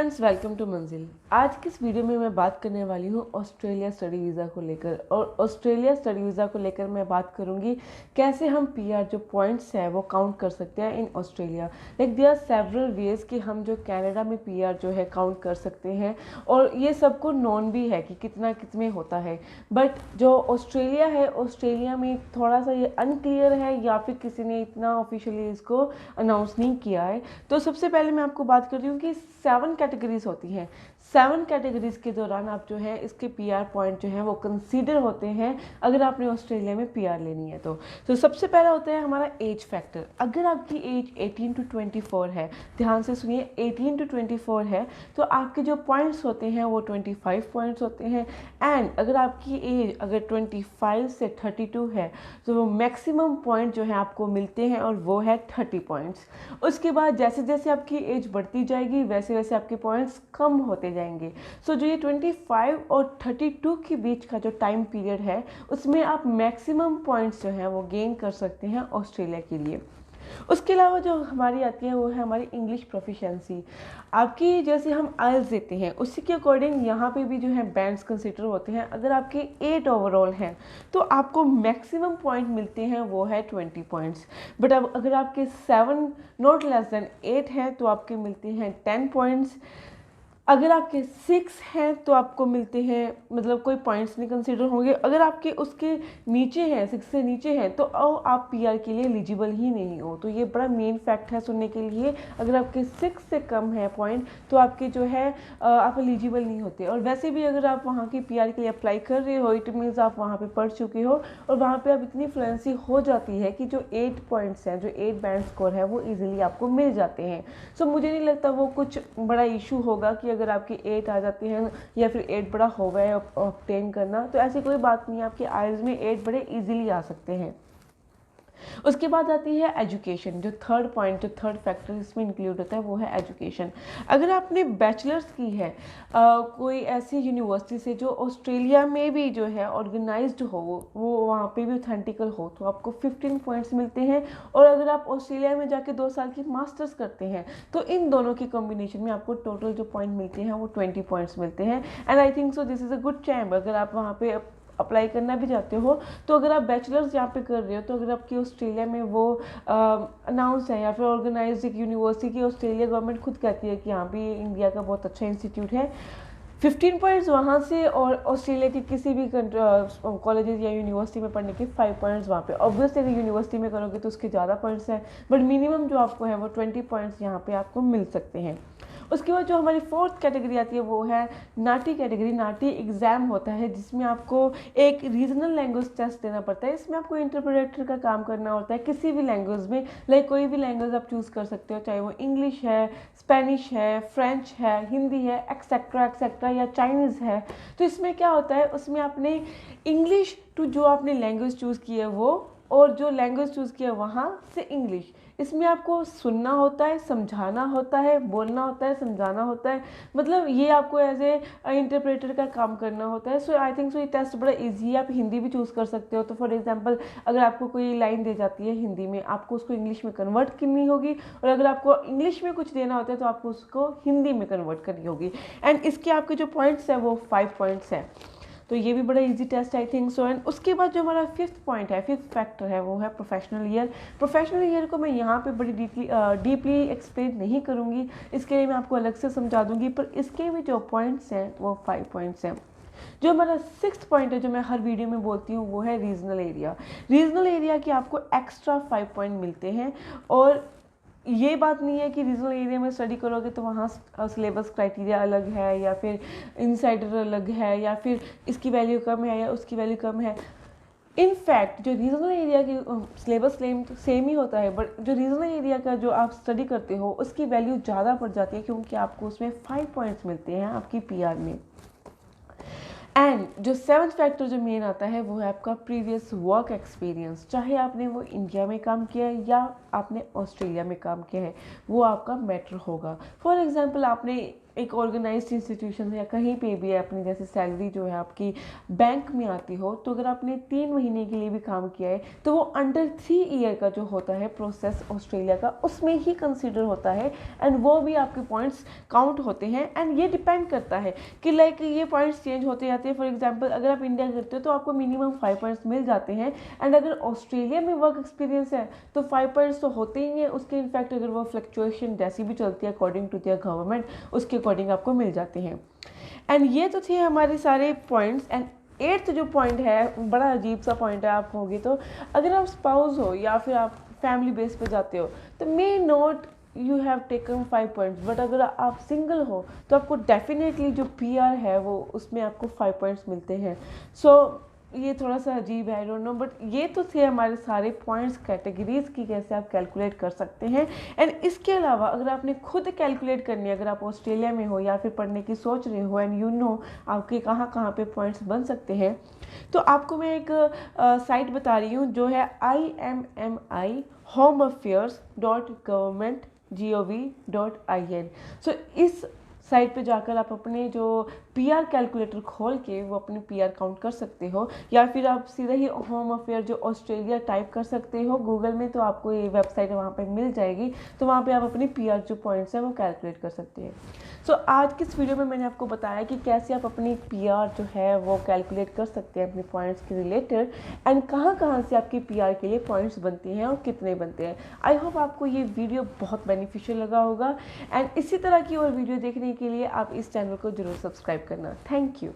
Friends, welcome to मंजिल। आज की इस वीडियो में मैं बात करने वाली हूँ ऑस्ट्रेलिया स्टडी वीज़ा को लेकर। और ऑस्ट्रेलिया स्टडी वीज़ा को लेकर मैं बात करूँगी कैसे हम पीआर जो पॉइंट्स है वो काउंट कर सकते हैं in Australia. Like there are several ways कि हम जो कनाडा में पीआर जो है काउंट कर सकते हैं, और ये सबको नोन भी है कि कितना कितने होता है। बट जो ऑस्ट्रेलिया है, ऑस्ट्रेलिया में थोड़ा सा ये अनक्लियर है, या फिर किसी ने इतना ऑफिशियली इसको अनाउंस नहीं किया है। तो सबसे पहले मैं आपको बात कर रही हूँ कि 7 कैटेगरीज होती हैं। 7 कैटेगरीज के दौरान आप जो है इसके पीआर पॉइंट जो है वो कंसीडर होते हैं अगर आपने ऑस्ट्रेलिया में पीआर लेनी है तो सबसे पहला होता है हमारा एज फैक्टर। अगर आपकी एज 18 to 24 है, ध्यान से सुनिए, 18 to 24 है, तो आपके जो पॉइंट्स होते हैं वो 25 पॉइंट्स होते हैं। एंड अगर आपकी एज अगर 25 से 32 है तो वो मैक्सिमम पॉइंट जो है आपको मिलते हैं, और वो है 30 पॉइंट्स। उसके बाद जैसे जैसे आपकी एज बढ़ती जाएगी वैसे वैसे आपके पॉइंट्स कम होते जाएंगे। सो जो ये 25 और 32 के बीच का जो टाइम पीरियड है उसमें आप मैक्सिमम पॉइंट्स जो हैं वो गेन कर सकते हैं ऑस्ट्रेलिया के लिए। उसके अलावा जो हमारी आती है वो है हमारी इंग्लिश प्रोफिशिएंसी। आपकी जैसे हम आइल्स देते हैं उसी के अकॉर्डिंग यहाँ पे भी जो है बैंड्स कंसिडर होते हैं। अगर आपके 8 ओवरऑल हैं तो आपको मैक्सिमम पॉइंट मिलते हैं वो है 20 पॉइंट्स। बट अब अगर आपके 7 नॉट लेस देन 8 हैं तो आपके मिलते हैं 10 पॉइंट्स। अगर आपके 6 हैं तो आपको मिलते हैं, मतलब कोई पॉइंट्स नहीं कंसीडर होंगे। अगर आपके उसके नीचे हैं, 6 से नीचे हैं, तो आप पीआर के लिए एलिजिबल ही नहीं हो। तो ये बड़ा मेन फैक्ट है सुनने के लिए। अगर आपके 6 से कम है पॉइंट तो आपके जो है आप एलिजिबल नहीं होते। और वैसे भी अगर आप वहाँ की पीआर के लिए अप्लाई कर रहे हो, इट मीन्स आप वहाँ पर पढ़ चुके हो और वहाँ पर आप इतनी फ्लुएंसी हो जाती है कि जो 8 पॉइंट्स हैं, जो 8 बैंड स्कोर है, वो ईजिली आपको मिल जाते हैं। सो मुझे नहीं लगता वो कुछ बड़ा इशू होगा कि अगर आपके 8 आ जाते हैं या फिर 8 बड़ा हो गया है ऑब्टेन करना, तो ऐसी कोई बात नहीं है। आपके आइल्स में 8 बड़े इजीली आ सकते हैं। उसके बाद आती है एजुकेशन। जो थर्ड पॉइंट, जो थर्ड फैक्टर इसमें इंक्लूड होता है वो है एजुकेशन। अगर आपने बैचलर्स की है कोई ऐसी यूनिवर्सिटी से जो ऑस्ट्रेलिया में भी जो है ऑर्गेनाइज्ड हो, वो वहाँ पे भी ऑथेंटिकल हो, तो आपको 15 पॉइंट्स मिलते हैं। और अगर आप ऑस्ट्रेलिया में जाके 2 साल की मास्टर्स करते हैं तो इन दोनों की कॉम्बिनेशन में आपको टोटल जो पॉइंट मिलते हैं वो 20 पॉइंट्स मिलते हैं। And I think so this is a good champ. अगर आप वहाँ पे अप्लाई करना भी चाहते हो तो अगर आप बैचलर्स यहाँ पे कर रहे हो, तो अगर आपकी ऑस्ट्रेलिया में वो अनाउंस है या फिर ऑर्गेनाइज एक यूनिवर्सिटी की ऑस्ट्रेलिया गवर्नमेंट खुद कहती है कि यहाँ भी इंडिया का बहुत अच्छा इंस्टीट्यूट है, 15 पॉइंट्स वहाँ से, और ऑस्ट्रेलिया के किसी भी कॉलेजेस या यूनिवर्सिटी में पढ़ने के 5 पॉइंट्स वहाँ पे। ऑब्वियसली अगर यूनिवर्सिटी में करोगे तो उसके ज़्यादा पॉइंट्स हैं, बट मिनिमम जो आपको है वो 20 पॉइंट्स यहाँ पे आपको मिल सकते हैं। उसके बाद जो हमारी 4th कैटेगरी आती है वो है नाटी कैटेगरी। नाटी एग्ज़ाम होता है जिसमें आपको एक रीजनल लैंग्वेज टेस्ट देना पड़ता है। इसमें आपको इंटरप्रेटर का काम करना होता है किसी भी लैंग्वेज में। लाइक कोई भी लैंग्वेज आप चूज़ कर सकते हो, चाहे वो इंग्लिश है, स्पेनिश है, फ्रेंच है, हिंदी है, एक्सेट्रा एक्सेट्रा, या चाइनीज़ है। तो इसमें क्या होता है, उसमें आपने इंग्लिश टू जो आपने लैंग्वेज चूज़ की है वो, और जो लैंग्वेज चूज़ किया वहाँ से इंग्लिश, इसमें आपको सुनना होता है, समझाना होता है, बोलना होता है, समझाना होता है। मतलब ये आपको एज ए इंटरप्रेटर का काम करना होता है। सो आई थिंक सो ये टेस्ट बड़ा इजी है। आप हिंदी भी चूज़ कर सकते हो। तो फॉर एग्जांपल अगर आपको कोई लाइन दी जाती है हिंदी में, आपको उसको इंग्लिश में कन्वर्ट करनी होगी, और अगर आपको इंग्लिश में कुछ देना होता है तो आपको उसको हिंदी में कन्वर्ट करनी होगी। एंड इसके आपके जो पॉइंट्स हैं वो 5 पॉइंट्स हैं। तो ये भी बड़ा easy test I think so. And उसके बाद जो हमारा 5th पॉइंट है, 5th फैक्टर है, वो है प्रोफेशनल ईयर। प्रोफेशनल ईयर को मैं यहाँ पे बड़ी डीपली एक्सप्लेन नहीं करूँगी, इसके लिए मैं आपको अलग से समझा दूँगी। पर इसके भी जो पॉइंट्स हैं वो 5 पॉइंट्स हैं। जो हमारा 6th पॉइंट है, जो मैं हर वीडियो में बोलती हूँ, वो है रीजनल एरिया। रीजनल एरिया के आपको एक्स्ट्रा 5 पॉइंट मिलते हैं। और ये बात नहीं है कि रीजनल एरिया में स्टडी करोगे तो वहाँ सिलेबस क्राइटेरिया अलग है, या फिर इनसाइडर अलग है, या फिर इसकी वैल्यू कम है या उसकी वैल्यू कम है। इनफैक्ट जो रीजनल एरिया की सिलेबस सेम ही होता है, बट जो रीजनल एरिया का जो आप स्टडी करते हो उसकी वैल्यू ज़्यादा पड़ जाती है, क्योंकि आपको उसमें 5 पॉइंट्स मिलते हैं आपकी पीआर में। एंड जो 7th फैक्टर जो मेन आता है वो है आपका प्रीवियस वर्क एक्सपीरियंस। चाहे आपने वो इंडिया में काम किया है या आपने ऑस्ट्रेलिया में काम किया है, वो आपका मैटर होगा। फॉर एग्जांपल आपने एक ऑर्गेनाइज्ड इंस्टीट्यूशन है या कहीं पे भी है, अपनी जैसे सैलरी जो है आपकी बैंक में आती हो, तो अगर आपने 3 महीने के लिए भी काम किया है तो वो अंडर 3 ईयर का जो होता है प्रोसेस ऑस्ट्रेलिया का, उसमें ही कंसिडर होता है एंड वो भी आपके पॉइंट्स काउंट होते हैं। एंड ये डिपेंड करता है कि लाइक ये पॉइंट्स चेंज होते जाते हैं। फॉर एग्जांपल अगर आप इंडिया करते हो तो आपको मिनिमम 5 पॉइंट्स मिल जाते हैं, एंड अगर ऑस्ट्रेलिया में वर्क एक्सपीरियंस है तो 5 पॉइंट्स तो होते ही हैं उसके। इनफैक्ट अगर वो फ्लक्चुएशन जैसी भी चलती है अकॉर्डिंग टू दियर गवर्नमेंट, उसके अकॉर्डिंग आपको मिल जाते हैं। एंड ये तो थे हमारे सारे पॉइंट्स। एंड 8th जो पॉइंट है, बड़ा अजीब सा पॉइंट है आप कहोगे तो, अगर आप स्पाउस हो या फिर आप फैमिली बेस पे जाते हो तो may not you have taken 5 points, but अगर आप सिंगल हो तो आपको डेफिनेटली जो PR है वो उसमें आपको 5 पॉइंट्स मिलते हैं। सो ये थोड़ा सा अजीब है, आई डोंट नो, बट ये तो थे हमारे सारे पॉइंट्स कैटेगरीज की कैसे आप कैलकुलेट कर सकते हैं। एंड इसके अलावा अगर आपने खुद कैलकुलेट करनी है, अगर आप ऑस्ट्रेलिया में हो या फिर पढ़ने की सोच रहे हो एंड यू नो आपके कहाँ कहाँ पे पॉइंट्स बन सकते हैं, तो आपको मैं एक साइट बता रही हूँ जो है IMMI.homeaffairs.government.gov.in। सो इस साइट पे जाकर आप अपने जो PR कैलकुलेटर खोल के वो अपने PR काउंट कर सकते हो, या फिर आप सीधा ही होम अफेयर जो ऑस्ट्रेलिया टाइप कर सकते हो गूगल में, तो आपको ये वेबसाइट वहाँ पे मिल जाएगी। तो वहाँ पे आप अपनी PR जो पॉइंट्स हैं वो कैलकुलेट कर सकते हैं। सो आज की इस वीडियो में मैंने आपको बताया कि कैसे आप अपनी PR जो है वो कैलकुलेट कर सकते हैं अपने पॉइंट्स के रिलेटेड, एंड कहाँ कहाँ से आपकी PR के लिए पॉइंट्स बनते हैं और कितने बनते हैं। आई होप आपको ये वीडियो बहुत बेनिफिशियल लगा होगा, एंड इसी तरह की और वीडियो देखने के लिए आप इस चैनल को जरूर सब्सक्राइब करना। Thank you.